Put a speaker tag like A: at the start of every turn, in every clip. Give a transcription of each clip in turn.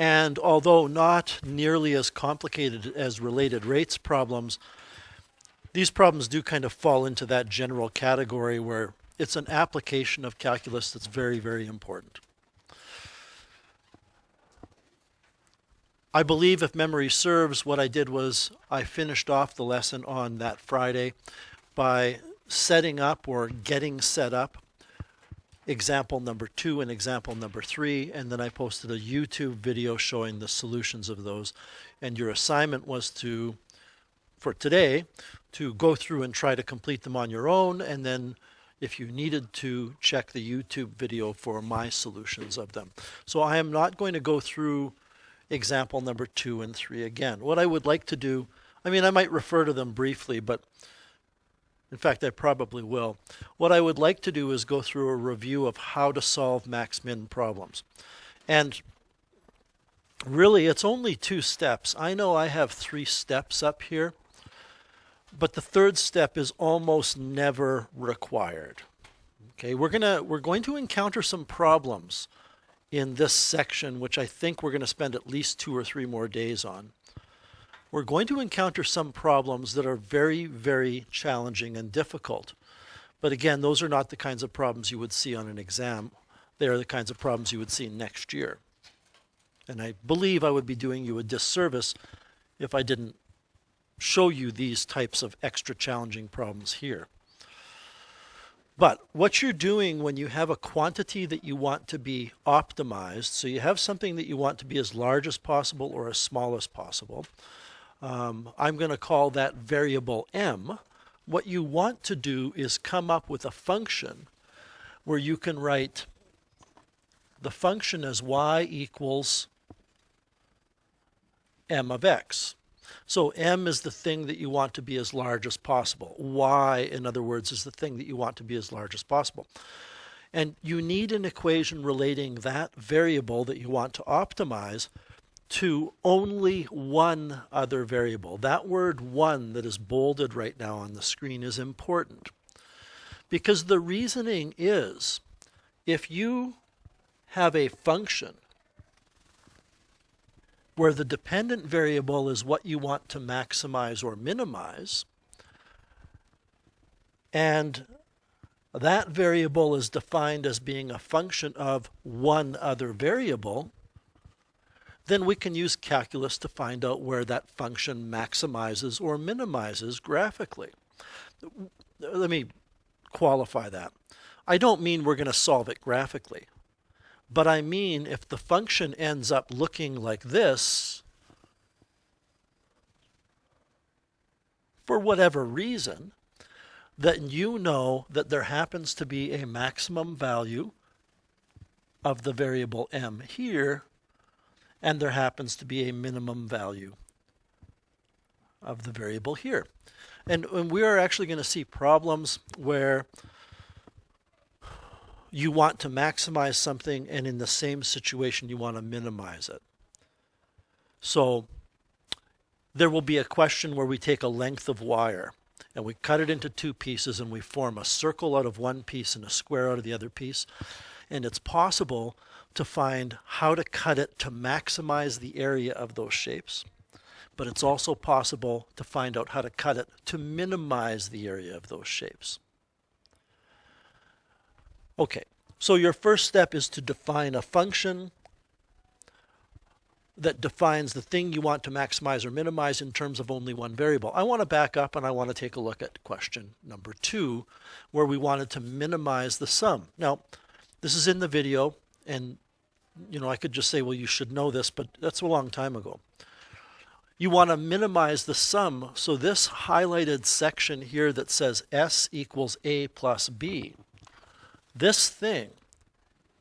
A: And although not nearly as complicated as related rates problems, these problems do kind of fall into that general category where it's an application of calculus that's very, very important. I believe, if memory serves, what I did was I finished off the lesson on that Friday by setting up or getting set up example number 2 and example number 3, and then I posted a YouTube video showing the solutions of those. And your assignment was to, for today, to go through and try to complete them on your own, and then if you needed to, check the YouTube video for my solutions of them. So I am not going to go through example number 2 and 3 again. What I would like to do, I might refer to them briefly, but in fact, I probably will. What I would like to do is go through a review of how to solve max-min problems. And really, it's only 2 steps. I know I have 3 steps up here, but the 3rd step is almost never required. Okay, we're going to encounter some problems in this section, which I think we're going to spend at least 2 or 3 more days on. We're going to encounter some problems that are very, very challenging and difficult. But again, those are not the kinds of problems you would see on an exam. They are the kinds of problems you would see next year. And I believe I would be doing you a disservice if I didn't show you these types of extra challenging problems here. But what you're doing when you have a quantity that you want to be optimized, so you have something that you want to be as large as possible or as small as possible, I'm going to call that variable m. What you want to do is come up with a function where you can write the function as y equals m of x. So m is the thing that you want to be as large as possible. Y, in other words, is the thing that you want to be as large as possible. And you need an equation relating that variable that you want to optimize to only one other variable. That word one that is bolded right now on the screen is important. Because the reasoning is, if you have a function where the dependent variable is what you want to maximize or minimize, and that variable is defined as being a function of one other variable, then we can use calculus to find out where that function maximizes or minimizes graphically. Let me qualify that. I don't mean we're going to solve it graphically. But I mean, if the function ends up looking like this, for whatever reason, then you know that there happens to be a maximum value of the variable m here, and there happens to be a minimum value of the variable here. And we are actually going to see problems where you want to maximize something, and in the same situation you want to minimize it. So there will be a question where we take a length of wire and we cut it into 2 pieces and we form a circle out of one piece and a square out of the other piece. And it's possible to find how to cut it to maximize the area of those shapes. But it's also possible to find out how to cut it to minimize the area of those shapes. Okay, so your first step is to define a function that defines the thing you want to maximize or minimize in terms of only one variable. I want to back up and I want to take a look at question number 2, where we wanted to minimize the sum. Now, this is in the video, and I could just say, well, you should know this, but that's a long time ago. You want to minimize the sum, so this highlighted section here that says S equals A plus B, this thing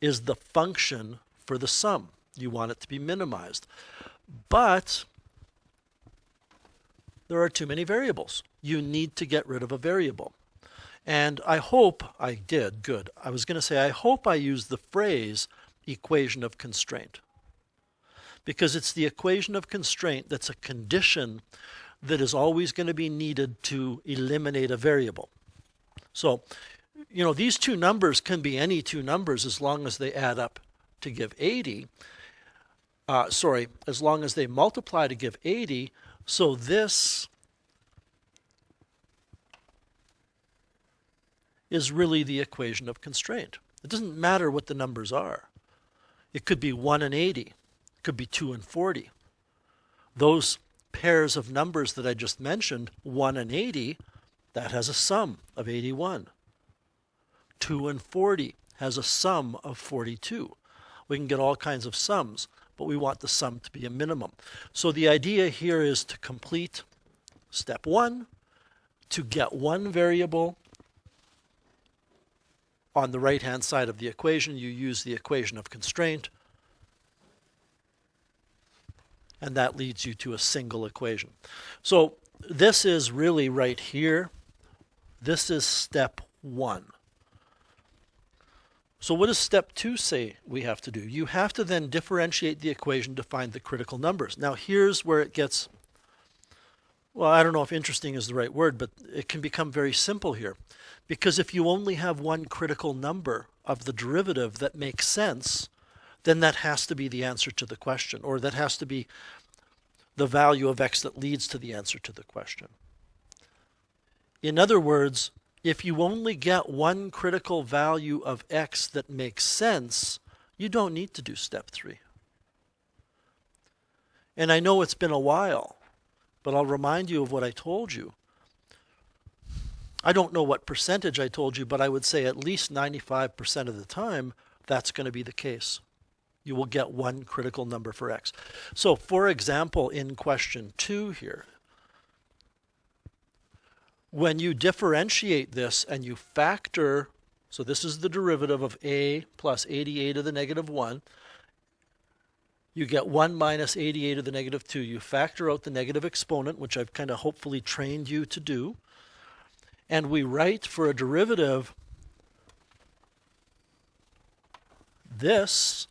A: is the function for the sum. You want it to be minimized. But there are too many variables. You need to get rid of a variable. And I hope I did. Good. I was going to say I hope I used the phrase equation of constraint. Because it's the equation of constraint that's a condition that is always going to be needed to eliminate a variable. So these 2 numbers can be any 2 numbers as long as they add up to give 80. as long as they multiply to give 80, so this is really the equation of constraint. It doesn't matter what the numbers are. It could be 1 and 80. It could be 2 and 40. Those pairs of numbers that I just mentioned, 1 and 80, that has a sum of 81. 2 and 40 has a sum of 42. We can get all kinds of sums, but we want the sum to be a minimum. So the idea here is to complete step 1, to get one variable. On the right-hand side of the equation, you use the equation of constraint, and that leads you to a single equation. So this is really right here. This is step 1. So what does step 2 say we have to do? You have to then differentiate the equation to find the critical numbers. Now here's where it gets, well, I don't know if interesting is the right word, but it can become very simple here. Because if you only have one critical number of the derivative that makes sense, then that has to be the answer to the question, or that has to be the value of x that leads to the answer to the question. In other words, if you only get one critical value of x that makes sense, you don't need to do step 3. And I know it's been a while, but I'll remind you of what I told you. I don't know what percentage I told you, but I would say at least 95% of the time, that's going to be the case. You will get one critical number for x. So for example, in question 2 here, when you differentiate this and you factor, so this is the derivative of a plus 88 to the negative 1, you get 1 minus 88 to the negative 2. You factor out the negative exponent, which I've kind of hopefully trained you to do, and we write for a derivative this.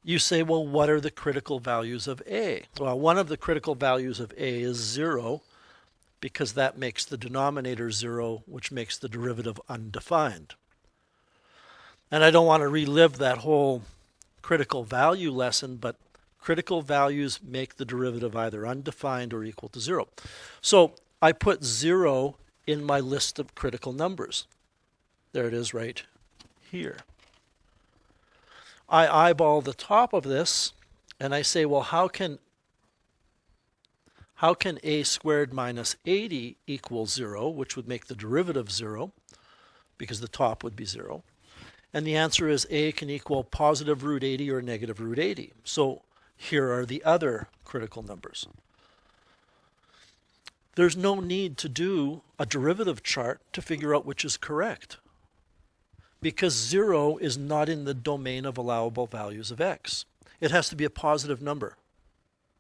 A: You say, well, what are the critical values of a? Well, one of the critical values of a is 0, because that makes the denominator 0, which makes the derivative undefined. And I don't want to relive that whole critical value lesson, but critical values make the derivative either undefined or equal to 0. So I put 0 in my list of critical numbers. There it is right here. I eyeball the top of this, and I say, well, how can a squared minus 80 equal 0, which would make the derivative 0, because the top would be 0. And the answer is a can equal positive root 80 or negative root 80. So here are the other critical numbers. There's no need to do a derivative chart to figure out which is correct, because 0 is not in the domain of allowable values of x. It has to be a positive number.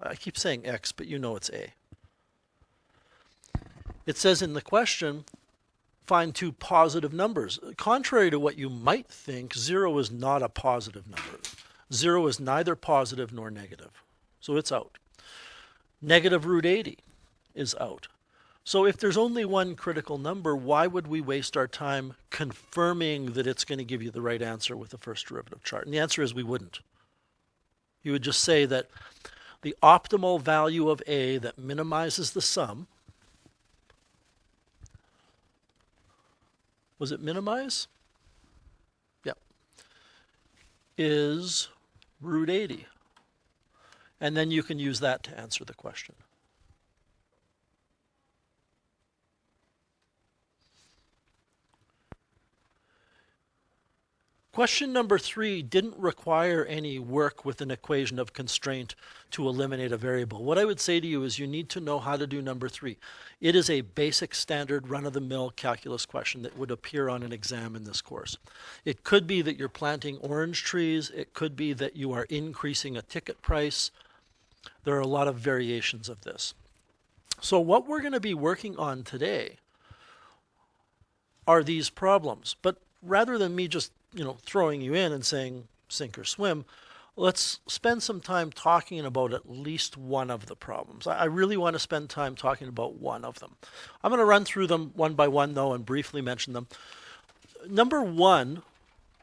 A: I keep saying x, but you know it's a. It says in the question, find two positive numbers. Contrary to what you might think, 0 is not a positive number. 0 is neither positive nor negative, so it's out. Negative root 80 is out. So if there's only one critical number, why would we waste our time confirming that it's going to give you the right answer with the first derivative chart? And the answer is we wouldn't. You would just say that the optimal value of a that minimizes the sum, was it minimize? Yep. Is root 80. And then you can use that to answer the question. Question number 3 didn't require any work with an equation of constraint to eliminate a variable. What I would say to you is you need to know how to do number 3. It is a basic standard run-of-the-mill calculus question that would appear on an exam in this course. It could be that you're planting orange trees. It could be that you are increasing a ticket price. There are a lot of variations of this. So what we're going to be working on today are these problems. But rather than me just throwing you in and saying sink or swim, let's spend some time talking about at least one of the problems. I really want to spend time talking about one of them. I'm going to run through them one by one, though, and briefly mention them. Number 1,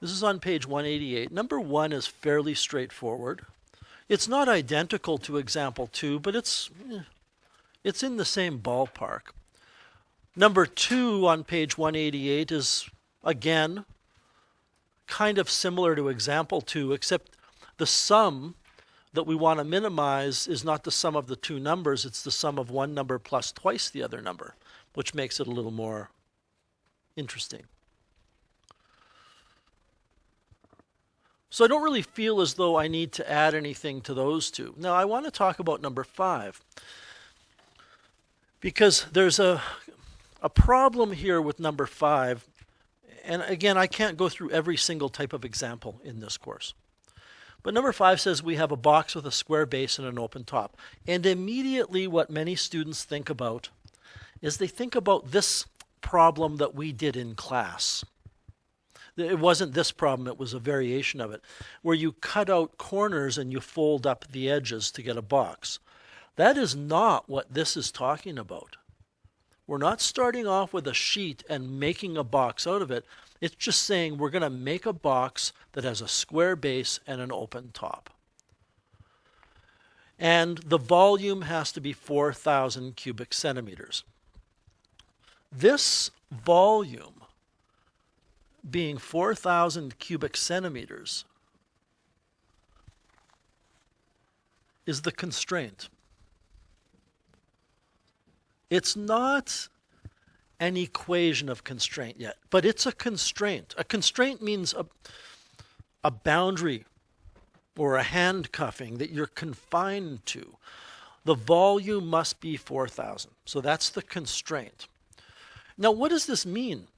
A: this is on page 188. Number 1 is fairly straightforward. It's not identical to example 2, but it's in the same ballpark. Number 2 on page 188 is, again, kind of similar to example 2, except the sum that we want to minimize is not the sum of the two numbers, it's the sum of one number plus twice the other number, which makes it a little more interesting. So I don't really feel as though I need to add anything to those two. Now I want to talk about number 5, because there's a problem here with number 5. And again, I can't go through every single type of example in this course. But number 5 says we have a box with a square base and an open top. And immediately what many students think about is they think about this problem that we did in class. It wasn't this problem, it was a variation of it, where you cut out corners and you fold up the edges to get a box. That is not what this is talking about. We're not starting off with a sheet and making a box out of it. It's just saying we're going to make a box that has a square base and an open top. And the volume has to be 4,000 cubic centimeters. This volume being 4,000 cubic centimeters is the constraint. It's not an equation of constraint yet, but it's a constraint. A constraint means a boundary or a handcuffing that you're confined to. The volume must be 4,000. So that's the constraint. Now, what does this mean?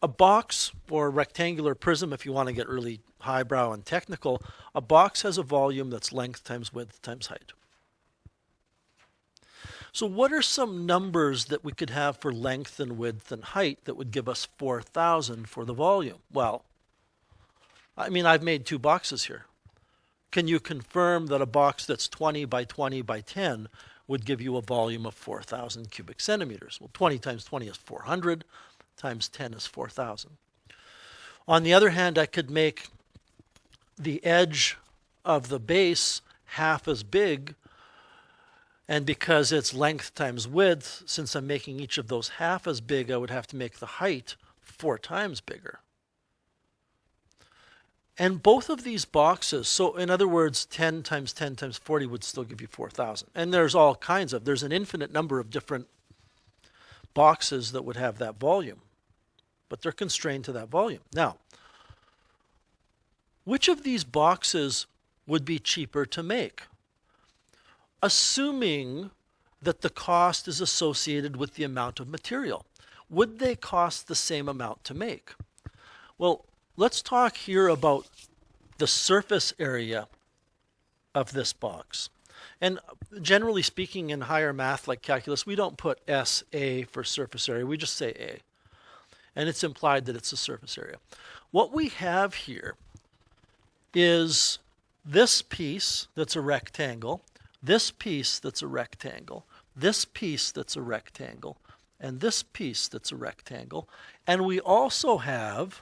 A: A box or a rectangular prism, if you want to get really highbrow and technical, a box has a volume that's length times width times height. So what are some numbers that we could have for length and width and height that would give us 4,000 for the volume? Well, I mean, I've made two boxes here. Can you confirm that a box that's 20 by 20 by 10 would give you a volume of 4,000 cubic centimeters? Well, 20 times 20 is 400, times 10 is 4,000. On the other hand, I could make the edge of the base half as big, and because it's length times width, since I'm making each of those half as big, I would have to make the height 4 times bigger. And both of these boxes, so in other words, 10 times 10 times 40 would still give you 4,000. And there's all kinds of, there's an infinite number of different boxes that would have that volume, but they're constrained to that volume. Now, which of these boxes would be cheaper to make? Assuming that the cost is associated with the amount of material. Would they cost the same amount to make? Well, let's talk here about the surface area of this box. And generally speaking, in higher math like calculus, we don't put SA for surface area, we just say A. And it's implied that it's a surface area. What we have here is this piece that's a rectangle, this piece that's a rectangle, this piece that's a rectangle, and this piece that's a rectangle. And we also have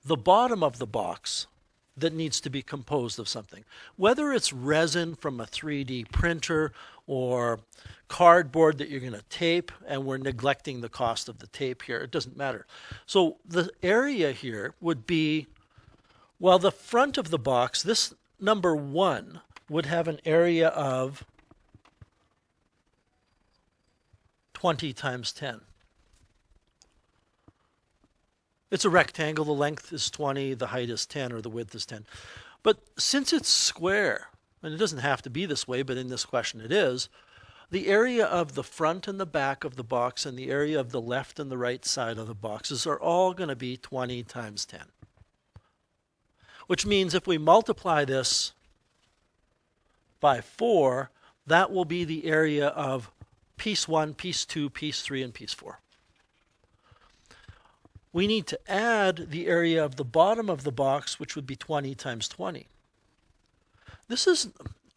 A: the bottom of the box that needs to be composed of something. Whether it's resin from a 3D printer or cardboard that you're going to tape, and we're neglecting the cost of the tape here, it doesn't matter. So the area here would be, well, the front of the box, this number 1 would have an area of 20 times 10. It's a rectangle, the length is 20, the height is 10, or the width is 10. But since it's square, and it doesn't have to be this way, but in this question it is, the area of the front and the back of the box and the area of the left and the right side of the boxes are all going to be 20 times 10. Which means if we multiply this by 4, that will be the area of piece 1, piece 2, piece 3, and piece 4. We need to add the area of the bottom of the box, which would be 20 times 20. This is,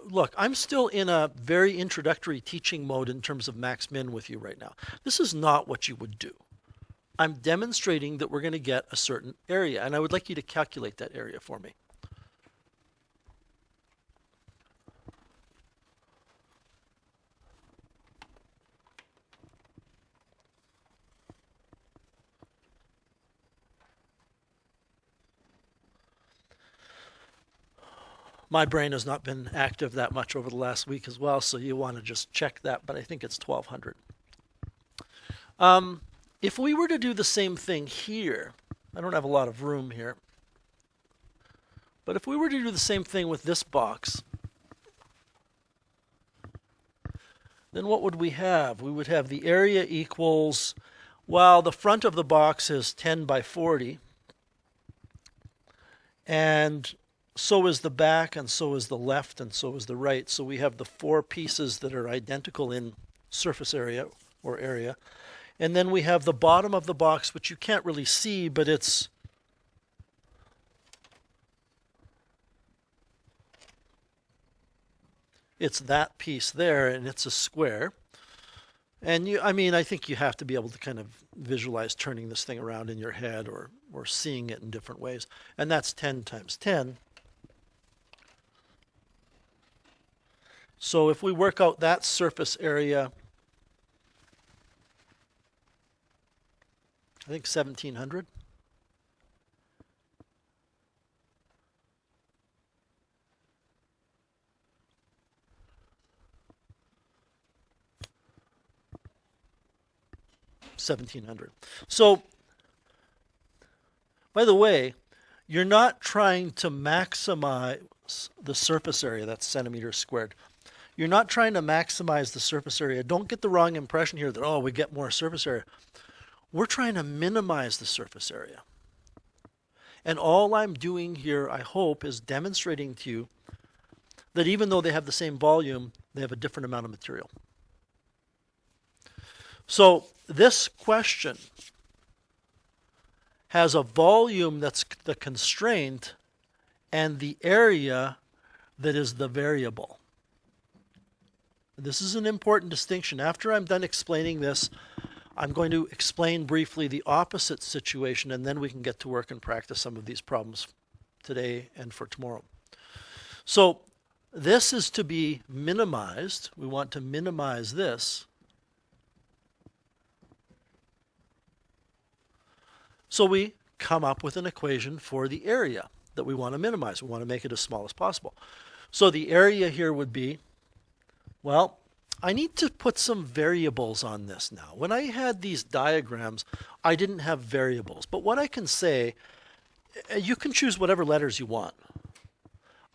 A: look, I'm still in a very introductory teaching mode in terms of max-min with you right now. This is not what you would do. I'm demonstrating that we're going to get a certain area, and I would like you to calculate that area for me. My brain has not been active that much over the last week as well, so you want to just check that, but I think it's 1200. If we were to do the same thing here, I don't have a lot of room here, but if we were to do the same thing with this box, then what would we have? We would have the area equals, well, the front of the box is 10 by 40, and so is the back, and so is the left, and so is the right. So we have the four pieces that are identical in surface area or area. And then we have the bottom of the box, which you can't really see, but it's that piece there, and it's a square. And I think you have to be able to kind of visualize turning this thing around in your head or seeing it in different ways. And that's 10 times 10. So if we work out that surface area, I think 1700. So, by the way, you're not trying to maximize the surface area, that's centimeters squared. You're not trying to maximize the surface area. Don't get the wrong impression here that, oh, we get more surface area. We're trying to minimize the surface area. And all I'm doing here, I hope, is demonstrating to you that even though they have the same volume, they have a different amount of material. So this question has a volume that's the constraint and the area that is the variable. This is an important distinction. After I'm done explaining this, I'm going to explain briefly the opposite situation, and then we can get to work and practice some of these problems today and for tomorrow. So this is to be minimized. We want to minimize this. So we come up with an equation for the area that we want to minimize. We want to make it as small as possible. So the area here would be, well, I need to put some variables on this now. When I had these diagrams, I didn't have variables. But what I can say, you can choose whatever letters you want.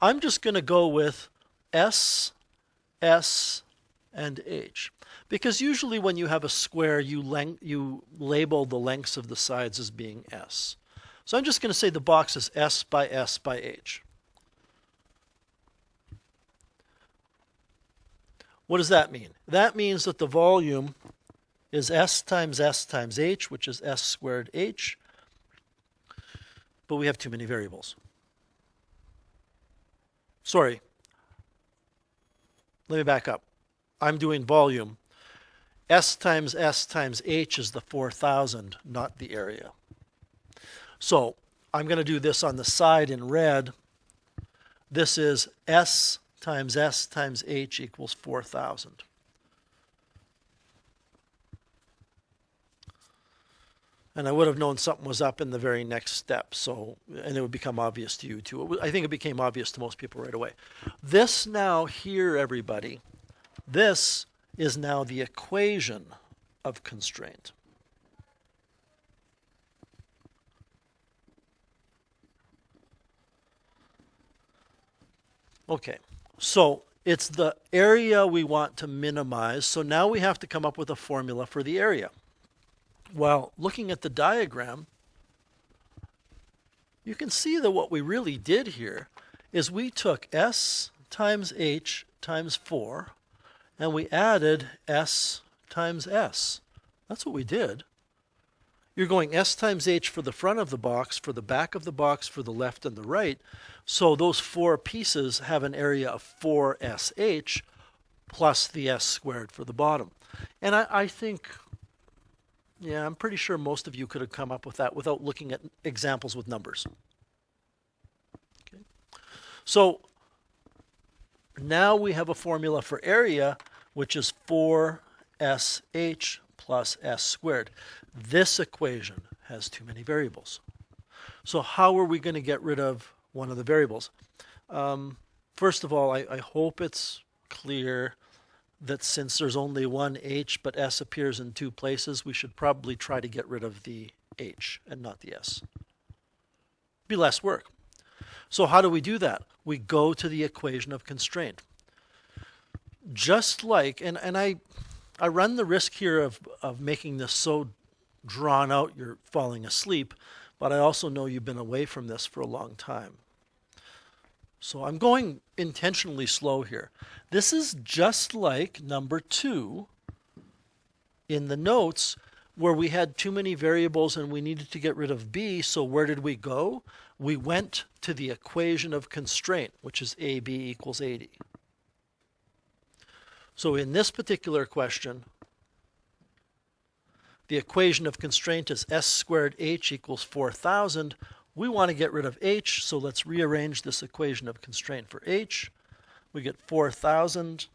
A: I'm just going to go with S, S, and H. Because usually when you have a square, you label the lengths of the sides as being S. So I'm just going to say the box is S by S by H. What does that mean? That means that the volume is S times H, which is S squared H. But we have too many variables. Sorry. Let me back up. I'm doing volume. S times H is the 4,000, not the area. So I'm going to do this on the side in red. This is S times H equals 4,000. And I would have known something was up in the very next step, and it would become obvious to you too. I think it became obvious to most people right away. This now here, everybody, this is now the equation of constraint. Okay, so it's the area we want to minimize. So now we have to come up with a formula for the area. Well, looking at the diagram, you can see that what we really did here is we took S times H times 4, and we added S times S. That's what we did. You're going S times H for the front of the box, for the back of the box, for the left and the right. So those four pieces have an area of 4SH plus the S squared for the bottom. And I think, yeah, I'm pretty sure most of you could have come up with that without looking at examples with numbers. Okay. So now we have a formula for area, which is 4SH plus S squared. This equation has too many variables. So how are we going to get rid of one of the variables? First of all, I hope it's clear that since there's only one H but S appears in two places, we should probably try to get rid of the H and not the S. Be less work. So how do we do that? We go to the equation of constraint. Just like, and I run the risk here of making this so drawn out you're falling asleep, but I also know you've been away from this for a long time. So I'm going intentionally slow here. This is just like number 2 in the notes where we had too many variables and we needed to get rid of B. So where did we go? We went to the equation of constraint, which is AB equals 80. So in this particular question, the equation of constraint is S squared H equals 4,000. We want to get rid of H, so let's rearrange this equation of constraint for H. We get 4,000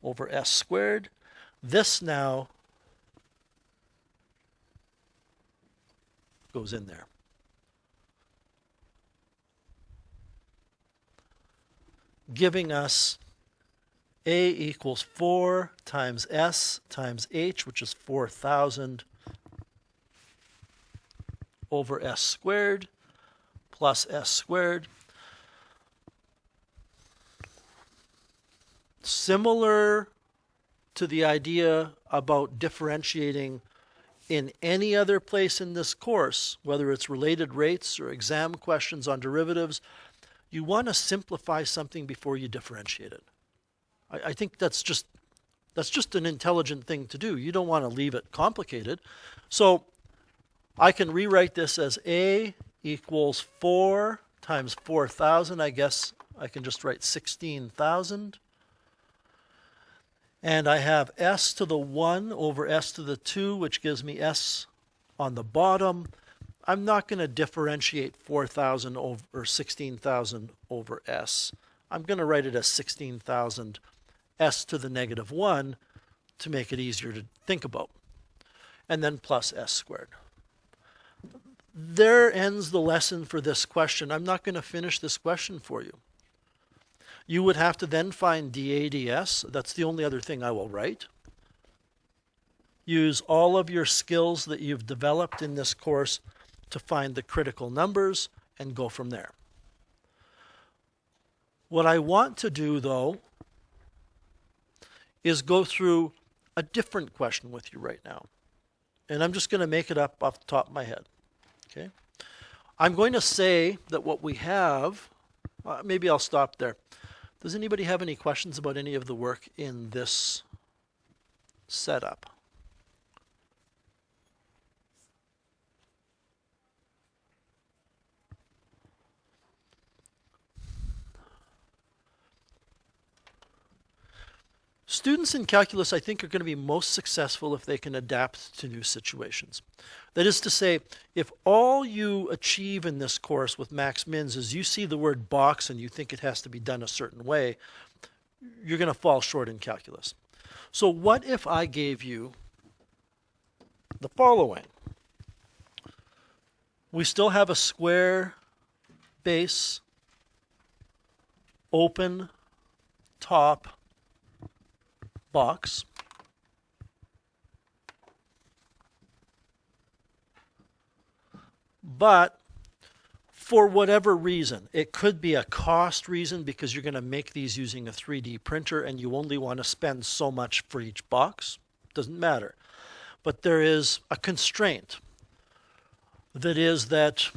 A: over S squared. This now goes in there. Giving us A equals 4 times S times H, which is 4,000 over S squared plus S squared. Similar to the idea about differentiating in any other place in this course, whether it's related rates or exam questions on derivatives, you want to simplify something before you differentiate it. I think that's just an intelligent thing to do. You don't want to leave it complicated. So I can rewrite this as A equals 4 times 4,000. I guess I can just write 16,000. And I have S to the 1 over S to the 2, which gives me S on the bottom. I'm not going to differentiate 4,000 over 16,000 over S. I'm going to write it as 16,000 S to the negative 1 to make it easier to think about. And then plus S squared. There ends the lesson for this question. I'm not going to finish this question for you. You would have to then find dA ds. That's the only other thing I will write. Use all of your skills that you've developed in this course to find the critical numbers and go from there. What I want to do, though, is go through a different question with you right now. And I'm just going to make it up off the top of my head. Okay? I'm going to say that what we have, maybe I'll stop there. Does anybody have any questions about any of the work in this setup? Students in calculus, I think, are going to be most successful if they can adapt to new situations. That is to say, if all you achieve in this course with max mins is you see the word box and you think it has to be done a certain way, you're going to fall short in calculus. So what if I gave you the following? We still have a square base, open top box. But for whatever reason, it could be a cost reason because you're going to make these using a 3D printer and you only want to spend so much for each box. Doesn't matter. But there is a constraint that is that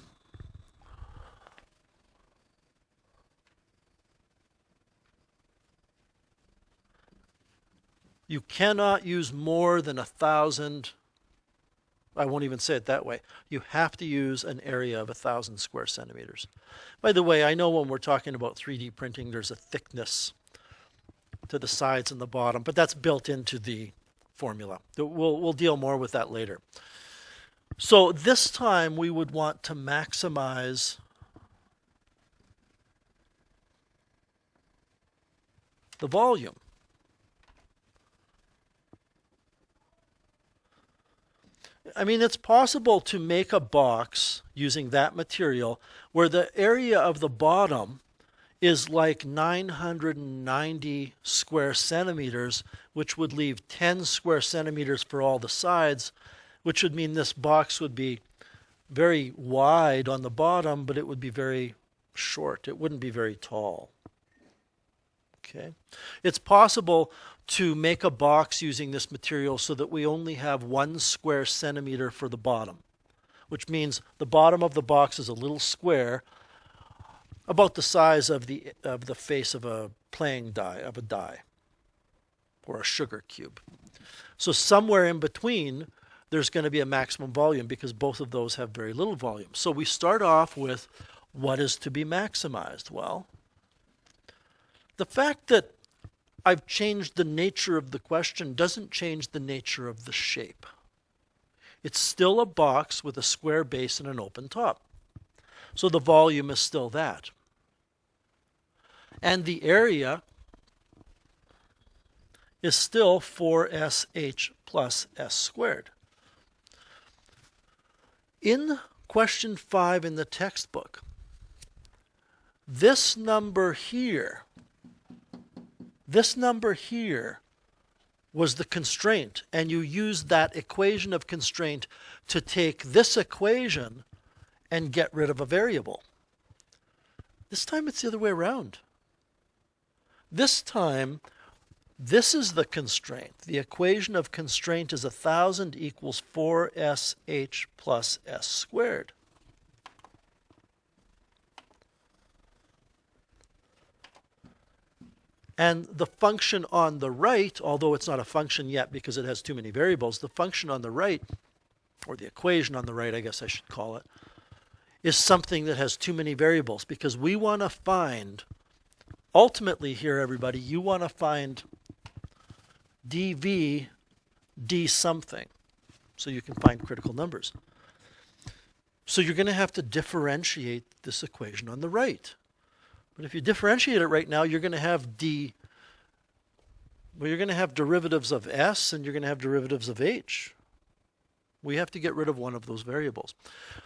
A: you cannot use more than 1,000. I won't even say it that way. You have to use an area of 1,000 square centimeters. By the way, I know when we're talking about 3D printing, there's a thickness to the sides and the bottom, but that's built into the formula. We'll deal more with that later. So this time we would want to maximize the volume. I mean, it's possible to make a box using that material where the area of the bottom is like 990 square centimeters, which would leave 10 square centimeters for all the sides, which would mean this box would be very wide on the bottom, but it would be very short. It wouldn't be very tall. Okay. It's possible to make a box using this material so that we only have 1 square centimeter for the bottom, which means the bottom of the box is a little square about the size of the face of a playing die, of a die, or a sugar cube. So somewhere in between, there's going to be a maximum volume because both of those have very little volume. So we start off with what is to be maximized? Well, the fact that I've changed the nature of the question doesn't change the nature of the shape. It's still a box with a square base and an open top. So the volume is still that. And the area is still 4sh plus s squared. In question 5 in the textbook, this number here was the constraint, and you used that equation of constraint to take this equation and get rid of a variable. This time it's the other way around. This time, this is the constraint. The equation of constraint is 1,000 equals 4sh plus s squared. And the function on the right, although it's not a function yet because it has too many variables, the function on the right, or the equation on the right, I guess I should call it, is something that has too many variables because we want to find, ultimately here, everybody, you want to find dv d something so you can find critical numbers. So you're going to have to differentiate this equation on the right. But if you differentiate it right now, you're going to have you're going to have derivatives of s and you're going to have derivatives of h. We have to get rid of one of those variables.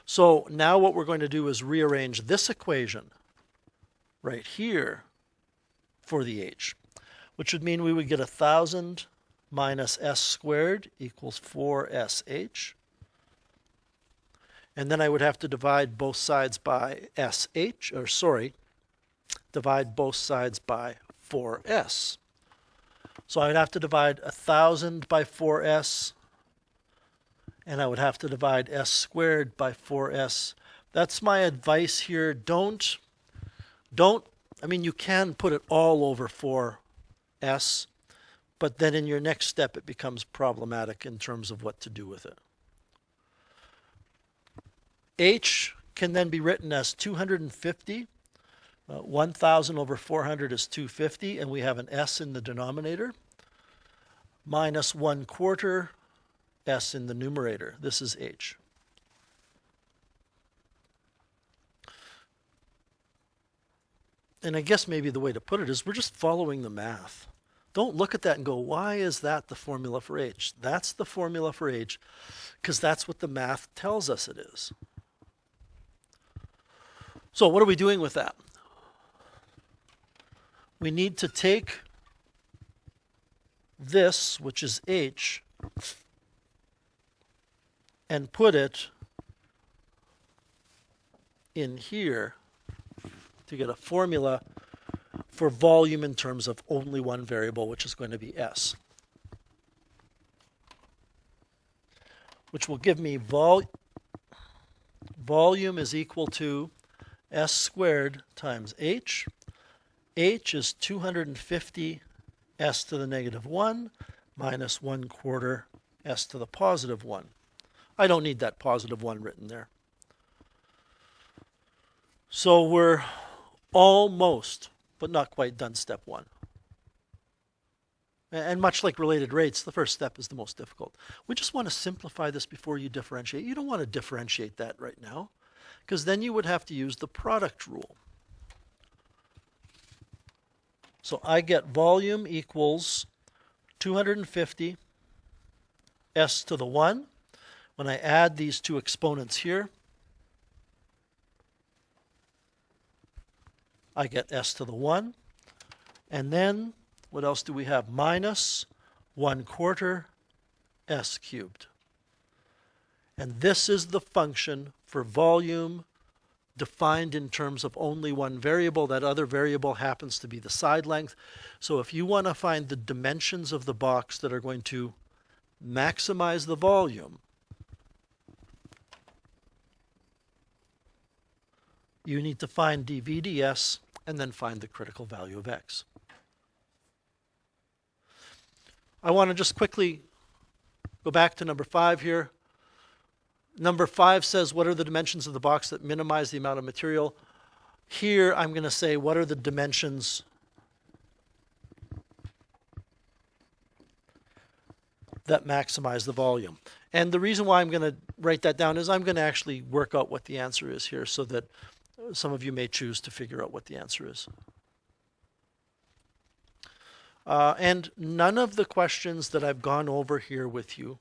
A: So now what we're going to do is rearrange this equation right here for the h, which would mean we would get 1,000 minus s squared equals 4sh. And then I would have to divide both sides by divide both sides by 4s. So I would have to divide 1,000 by 4s, and I would have to divide s squared by 4s. That's my advice here. I mean, you can put it all over 4s, but then in your next step it becomes problematic in terms of what to do with it. H can then be written as 250. 1,000 over 400 is 250, and we have an s in the denominator, minus 1/4 s in the numerator. This is h. And I guess maybe the way to put it is we're just following the math. Don't look at that and go, why is that the formula for h? That's the formula for h because that's what the math tells us it is. So what are we doing with that? We need to take this, which is h, and put it in here to get a formula for volume in terms of only one variable, which is going to be s, which will give me volume is equal to s squared times h. H is 250 s to the negative 1 minus 1/4 s to the positive 1. I don't need that positive 1 written there. So we're almost, but not quite done step 1. And much like related rates, the first step is the most difficult. We just want to simplify this before you differentiate. You don't want to differentiate that right now, because then you would have to use the product rule. So I get volume equals 250 s to the 1. When I add these two exponents here, I get s to the 1. And then, what else do we have? Minus 1/4 s cubed. And this is the function for volume defined in terms of only one variable. That other variable happens to be the side length. So if you want to find the dimensions of the box that are going to maximize the volume, you need to find dV ds and then find the critical value of x. I want to just quickly go back to number 5 here. Number 5 says, what are the dimensions of the box that minimize the amount of material? Here, I'm going to say, what are the dimensions that maximize the volume? And the reason why I'm going to write that down is I'm going to actually work out what the answer is here so that some of you may choose to figure out what the answer is. And none of the questions that I've gone over here with you,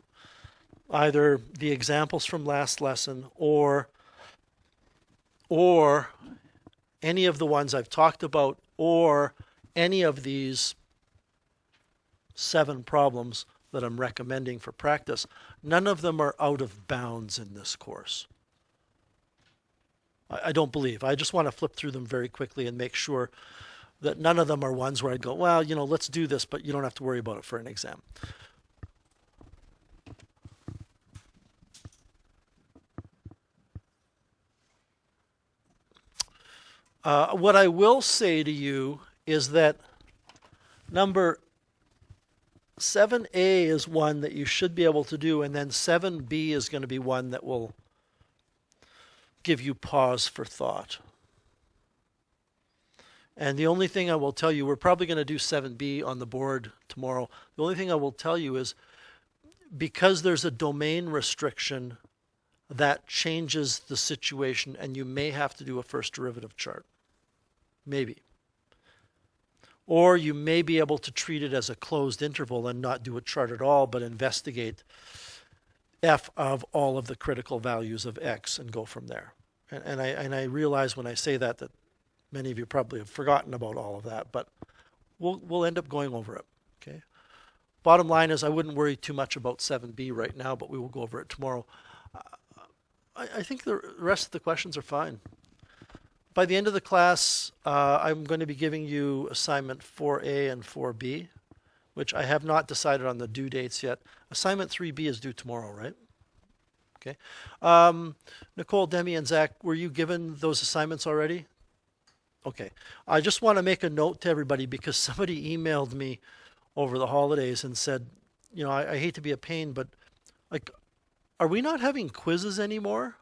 A: either the examples from last lesson or any of the ones I've talked about or any of these 7 problems that I'm recommending for practice, none of them are out of bounds in this course. I don't believe. I just want to flip through them very quickly and make sure that none of them are ones where I'd go, well, you know, let's do this, but you don't have to worry about it for an exam. What I will say to you is that number 7a is one that you should be able to do, and then 7b is going to be one that will give you pause for thought. And the only thing I will tell you, we're probably going to do 7b on the board tomorrow. The only thing I will tell you is because there's a domain restriction, that changes the situation, and you may have to do a first derivative chart. Maybe. Or you may be able to treat it as a closed interval and not do a chart at all, but investigate f of all of the critical values of x and go from there. And I realize when I say that many of you probably have forgotten about all of that, but we'll end up going over it. Okay. Bottom line is I wouldn't worry too much about 7b right now, but we will go over it tomorrow. I think the rest of the questions are fine. By the end of the class, I'm going to be giving you assignment 4a and 4b, which I have not decided on the due dates yet. Assignment 3b is due tomorrow, right? Okay. Nicole, Demi, and Zach, were you given those assignments already? Okay. I just want to make a note to everybody because somebody emailed me over the holidays and said, you know, I hate to be a pain, but like, are we not having quizzes anymore?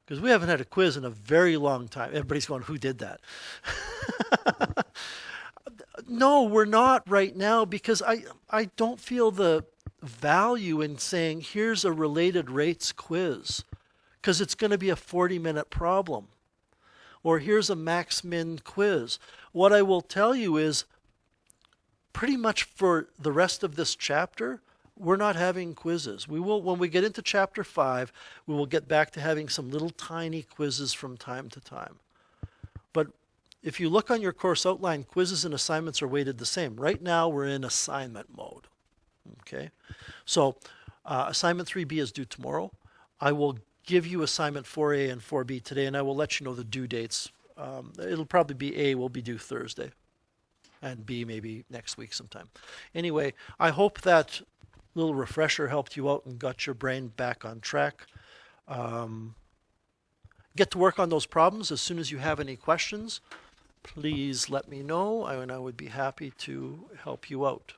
A: Because we haven't had a quiz in a very long time. Everybody's going, who did that? No, we're not right now because I don't feel the value in saying, here's a related rates quiz because it's going to be a 40-minute problem. Or here's a max-min quiz. What I will tell you is pretty much for the rest of this chapter, we're not having quizzes. We will, when we get into chapter 5, we will get back to having some little tiny quizzes from time to time. But if you look on your course outline, quizzes and assignments are weighted the same. Right now, we're in assignment mode. Okay, so assignment 3B is due tomorrow. I will give you assignment 4A and 4B today, and I will let you know the due dates. It'll probably be A will be due Thursday, and B maybe next week sometime. Anyway, I hope that little refresher helped you out and got your brain back on track. Get to work on those problems. As soon as you have any questions, please let me know, and I would be happy to help you out.